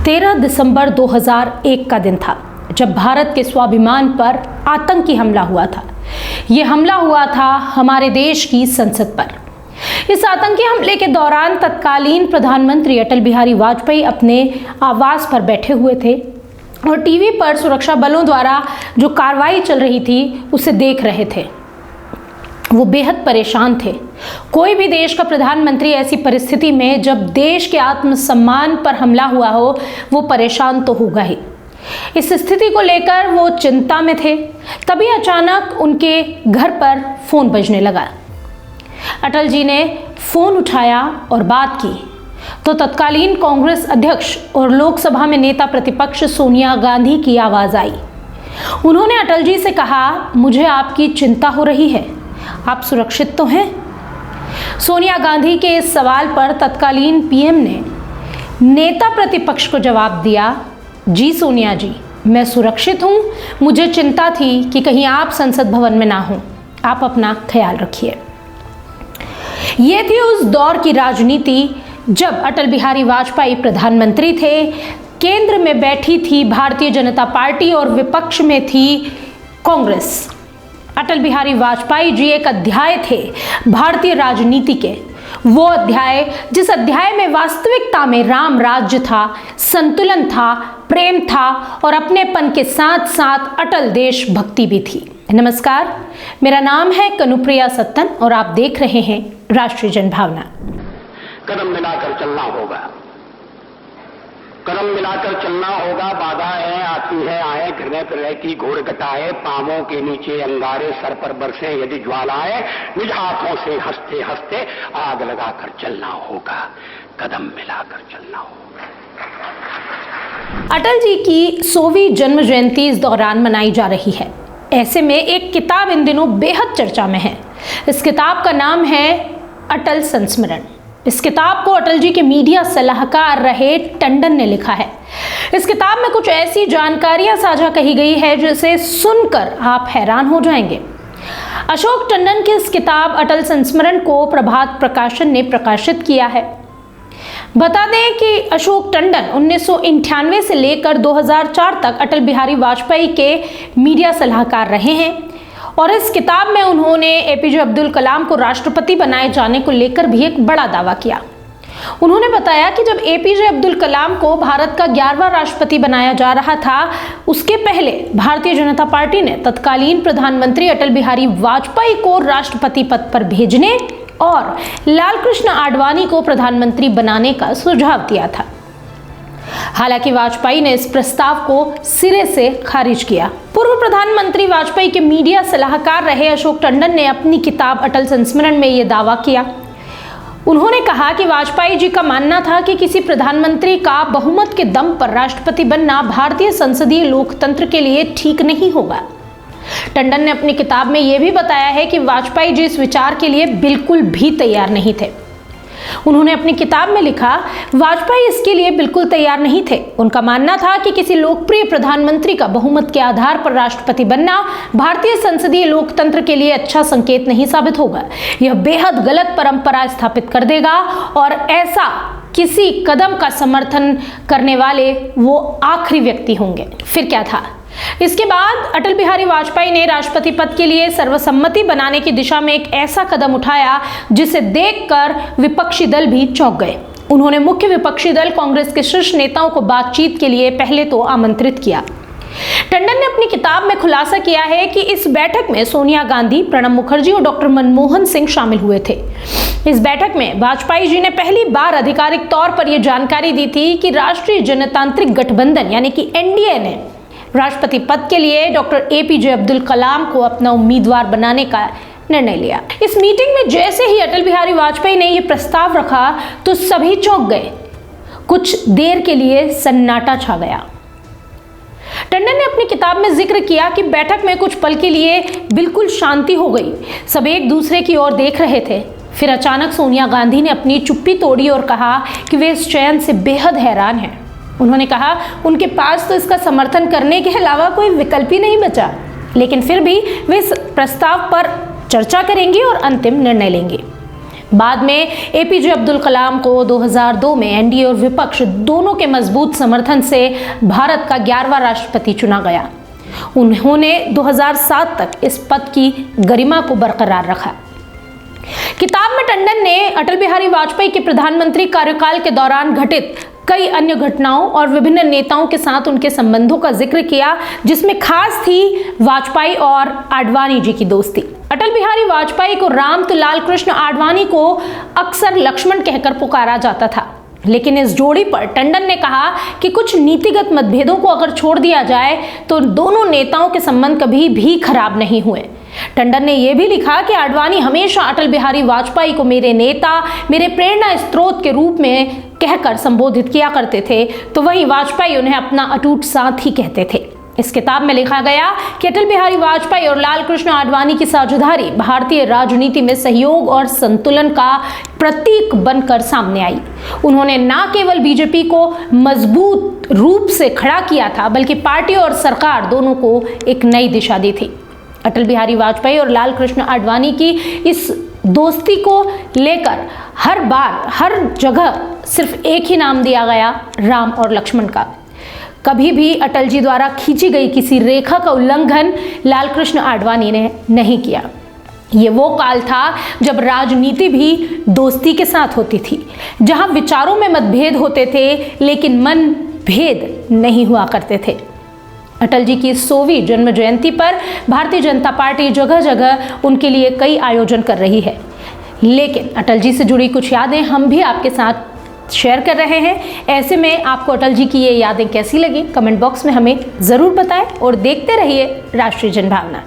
13 दिसंबर 2001 का दिन था जब भारत के स्वाभिमान पर आतंकी हमला हुआ था। ये हमला हुआ था हमारे देश की संसद पर। इस आतंकी हमले के दौरान तत्कालीन प्रधानमंत्री अटल बिहारी वाजपेयी अपने आवास पर बैठे हुए थे और टीवी पर सुरक्षा बलों द्वारा जो कार्रवाई चल रही थी उसे देख रहे थे। वो बेहद परेशान थे। कोई भी देश का प्रधानमंत्री ऐसी परिस्थिति में जब देश के आत्मसम्मान पर हमला हुआ हो, वो परेशान तो होगा ही। इस स्थिति को लेकर वो चिंता में थे। तभी अचानक उनके घर पर फोन बजने लगा। अटल जी ने फोन उठाया और बात की तो तत्कालीन कांग्रेस अध्यक्ष और लोकसभा में नेता प्रतिपक्ष सोनिया गांधी की आवाज आई। उन्होंने अटल जी से कहा, मुझे आपकी चिंता हो रही है, आप सुरक्षित तो हैं? सोनिया गांधी के इस सवाल पर तत्कालीन पीएम ने नेता प्रतिपक्ष को जवाब दिया, जी सोनिया जी, मैं सुरक्षित हूं। मुझे चिंता थी कि कहीं आप संसद भवन में ना हो। आप अपना ख्याल रखिए। ये थी उस दौर की राजनीति जब अटल बिहारी वाजपेयी प्रधानमंत्री थे। केंद्र में बैठी थी भारतीय जनता पार्टी और विपक्ष में थी कांग्रेस। अटल बिहारी वाजपेयी जी एक अध्याय थे भारतीय राजनीति के। वो अध्याय जिस अध्याय में वास्तविकता में राम राज्य था, संतुलन था, प्रेम था और अपनेपन के साथ साथ अटल देशभक्ति भी थी। नमस्कार, मेरा नाम है कनुप्रिया सत्तन और आप देख रहे हैं राष्ट्रीय जनभावना। कदम मिलाकर चलना होगा, कदम मिलाकर चलना होगा। बाधाएं आती है आए, घृणय प्रलय की घोर घटाए, पांवों के नीचे अंगारे, सर पर बरसे यदि ज्वालाएं, निज हाथों से हंसते हंसते आग लगाकर चलना होगा, कदम मिलाकर चलना होगा। अटल जी की 100वीं जन्म जयंती इस दौरान मनाई जा रही है। ऐसे में एक किताब इन दिनों बेहद चर्चा में है। इस किताब का नाम है अटल संस्मरण। इस किताब को अटल जी के मीडिया सलाहकार रहे टंडन ने लिखा है। इस किताब में कुछ ऐसी जानकारियां साझा कही गई है जिसे सुनकर आप हैरान हो जाएंगे। अशोक टंडन की इस किताब अटल संस्मरण को प्रभात प्रकाशन ने प्रकाशित किया है। बता दें कि अशोक टंडन 1998 से लेकर 2004 तक अटल बिहारी वाजपेयी के मीडिया सलाहकार रहे हैं और इस किताब में उन्होंने एपीजे अब्दुल कलाम को राष्ट्रपति बनाए जाने को लेकर भी एक बड़ा दावा किया। उन्होंने बताया कि जब एपीजे अब्दुल कलाम को भारत का 11वां राष्ट्रपति बनाया जा रहा था, उसके पहले भारतीय जनता पार्टी ने तत्कालीन प्रधानमंत्री अटल बिहारी वाजपेयी को राष्ट्रपति पद पर भेजने और लालकृष्ण आडवाणी को प्रधानमंत्री बनाने का सुझाव दिया था। हालांकि वाजपेयी ने इस प्रस्ताव को सिरे से खारिज किया। पूर्व प्रधानमंत्री वाजपेयी के मीडिया सलाहकार रहे अशोक टंडन ने अपनी किताब अटल संस्मरण में यह दावा किया। उन्होंने कहा कि वाजपेयी जी का मानना था कि किसी प्रधानमंत्री का बहुमत के दम पर राष्ट्रपति बनना भारतीय संसदीय लोकतंत्र के लिए ठीक नहीं होगा। टंडन ने अपनी किताब में यह भी बताया है कि वाजपेयी जी इस विचार के लिए बिल्कुल भी तैयार नहीं थे। उन्होंने अपनी किताब में लिखा, वाजपेयी इसके लिए बिल्कुल तैयार नहीं थे। उनका मानना था कि किसी लोकप्रिय प्रधानमंत्री का बहुमत के आधार पर राष्ट्रपति बनना भारतीय संसदीय लोकतंत्र के लिए अच्छा संकेत नहीं साबित होगा। यह बेहद गलत परंपरा स्थापित कर देगा और ऐसा किसी कदम का समर्थन करने वाले वो आखिरी व्यक्ति होंगे। फिर क्या था? इसके बाद अटल बिहारी वाजपेयी ने राष्ट्रपति पद के लिए सर्वसम्मति बनाने की दिशा में एक ऐसा कदम उठाया जिसे देखकर विपक्षी दल भी चौंक गए। उन्होंने मुख्य विपक्षी दल कांग्रेस के शीर्ष नेताओं को बातचीत के लिए पहले तो आमंत्रित किया। टंडन ने अपनी किताब में खुलासा किया है कि इस बैठक में सोनिया गांधी, प्रणब मुखर्जी और डॉक्टर मनमोहन सिंह शामिल हुए थे। इस बैठक में वाजपेयी जी ने पहली बार आधिकारिक तौर पर यह जानकारी दी थी कि राष्ट्रीय जनतांत्रिक गठबंधन यानी कि एनडीए ने राष्ट्रपति पद के लिए डॉक्टर एपीजे अब्दुल कलाम को अपना उम्मीदवार बनाने का निर्णय लिया। इस मीटिंग में जैसे ही अटल बिहारी वाजपेयी ने यह प्रस्ताव रखा तो सभी चौंक गए। कुछ देर के लिए सन्नाटा छा गया। टंडन ने अपनी किताब में जिक्र किया कि बैठक में कुछ पल के लिए बिल्कुल शांति हो गई। सब एक दूसरे की ओर देख रहे थे। फिर अचानक सोनिया गांधी ने अपनी चुप्पी तोड़ी और कहा कि वे इस चयन से बेहद हैरान हैं। उन्होंने कहा उनके पास तो इसका समर्थन करने के अलावा कोई विकल्प ही नहीं बचा, लेकिन फिर भी वे इस प्रस्ताव पर चर्चा करेंगे और अंतिम निर्णय लेंगे। बाद में एपीजे अब्दुल कलाम को 2002 में एनडीए और विपक्ष दोनों के मजबूत समर्थन से भारत का 11वां राष्ट्रपति चुना गया। उन्होंने 2007 तक इस पद की गरिमा को बरकरार रखा। किताब में टंडन ने अटल बिहारी वाजपेयी के प्रधानमंत्री कार्यकाल के दौरान घटित कई अन्य घटनाओं और विभिन्न नेताओं के साथ उनके संबंधों का जिक्र किया, जिसमें खास थी वाजपेयी और आडवाणी जी की दोस्ती। अटल बिहारी वाजपेयी को राम तो लाल कृष्ण आडवाणी को अक्सर लक्ष्मण कहकर पुकारा जाता था, लेकिन इस जोड़ी पर टंडन ने कहा कि कुछ नीतिगत मतभेदों को अगर छोड़ दिया जाए तो दोनों नेताओं के संबंध कभी भी खराब नहीं हुए। टंडन ने यह भी लिखा कि आडवाणी हमेशा अटल बिहारी वाजपेयी को मेरे नेता, मेरे प्रेरणा स्रोत के रूप में कहकर संबोधित किया करते थे, तो वहीं वाजपेयी उन्हें अपना अटूट साथ ही कहते थे। इस किताब में लिखा गया कि अटल बिहारी वाजपेयी और लाल कृष्ण आडवाणी की साझेदारी भारतीय राजनीति में सहयोग और संतुलन का प्रतीक बनकर सामने आई। उन्होंने न केवल बीजेपी को मजबूत रूप से खड़ा किया था, बल्कि पार्टी और सरकार दोनों को एक नई दिशा दी थी। अटल बिहारी वाजपेयी और लाल कृष्ण आडवाणी की इस दोस्ती को लेकर हर बार हर जगह सिर्फ एक ही नाम दिया गया, राम और लक्ष्मण का। कभी भी अटल जी द्वारा खींची गई किसी रेखा का उल्लंघन लाल कृष्ण आडवाणी ने नहीं किया। ये वो काल था जब राजनीति भी दोस्ती के साथ होती थी, जहां विचारों में मतभेद होते थे लेकिन मन भेद नहीं हुआ करते थे। अटल जी की 100वीं जन्म जयंती पर भारतीय जनता पार्टी जगह जगह उनके लिए कई आयोजन कर रही है, लेकिन अटल जी से जुड़ी कुछ यादें हम भी आपके साथ शेयर कर रहे हैं। ऐसे में आपको अटल जी की ये यादें कैसी लगी, कमेंट बॉक्स में हमें ज़रूर बताएं और देखते रहिए राष्ट्रीय जनभावना।